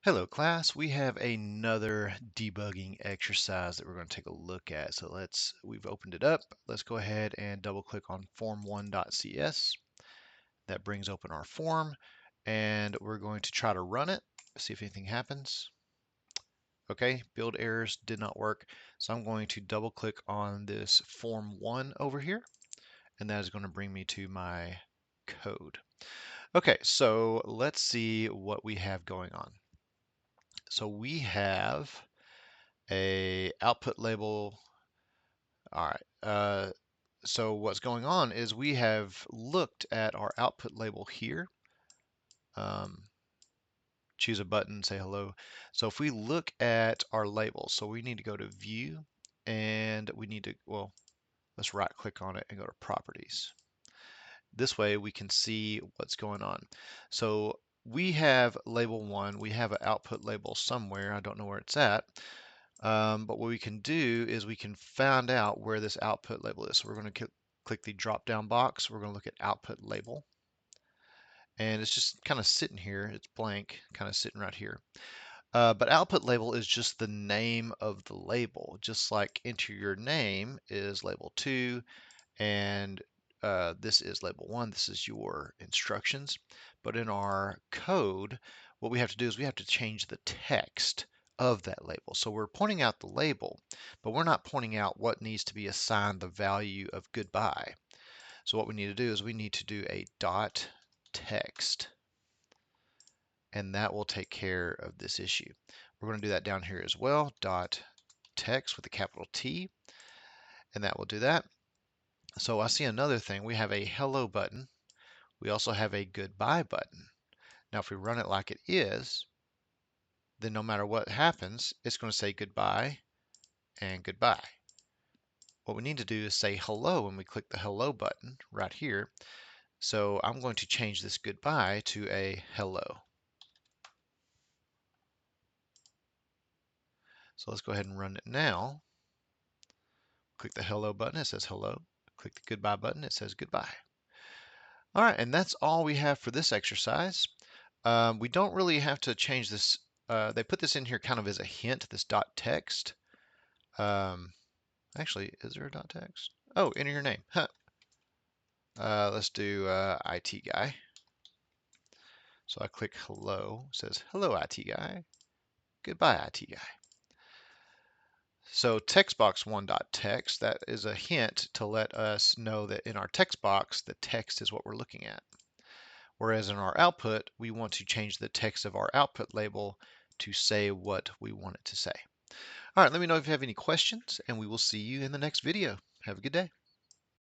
Hello class, we have another debugging exercise that we're going to take a look at. So we've opened it up. Let's go ahead and double click on form1.cs. That brings open our form and we're going to try to run it, see if anything happens. Okay, build errors did not work. So I'm going to double click on this form1 over here and that is going to bring me to my code. Okay, so let's see what we have going on. So we have a output label. All right. So what's going on is we have looked at our output label here. Um, choose a button, say hello. So if we look at our labels, so we need to go to view and we need to, well, let's right click on it and go to properties. This way we can see what's going on. So we have label one, we have an output label somewhere. I don't know where it's at. But what we can do is we can find out where this output label is. So we're going to click the drop down box. We're going to look at output label. And it's just kind of sitting here. It's blank, kind of sitting right here. But output label is just the name of the label. Just like enter your name is label 2 and this is label 1. This is your instructions. But in our code, what we have to do is we have to change the text of that label. So we're pointing out the label, but we're not pointing out what needs to be assigned the value of goodbye. So what we need to do is we need to do a dot text, and that will take care of this issue. We're going to do that down here as well, dot text with a capital T, and that will do that. So I see another thing. We have a hello button. We also have a goodbye button. Now, if we run it like it is, then no matter what happens, it's going to say goodbye and goodbye. What we need to do is say hello when we click the hello button right here. So I'm going to change this goodbye to a hello. So let's go ahead and run it now. Click the hello button, it says hello. Click the goodbye button, it says goodbye. All right, and that's all we have for this exercise. We don't really have to change this. They put this in here kind of as a hint, this dot text. Actually, is there a dot text? Oh, enter your name. Huh. Let's do IT guy. So I click hello, it says hello IT guy, goodbye IT guy. So textbox1.text, that is a hint to let us know that in our text box, the text is what we're looking at. Whereas in our output, we want to change the text of our output label to say what we want it to say. All right, let me know if you have any questions, and we will see you in the next video. Have a good day.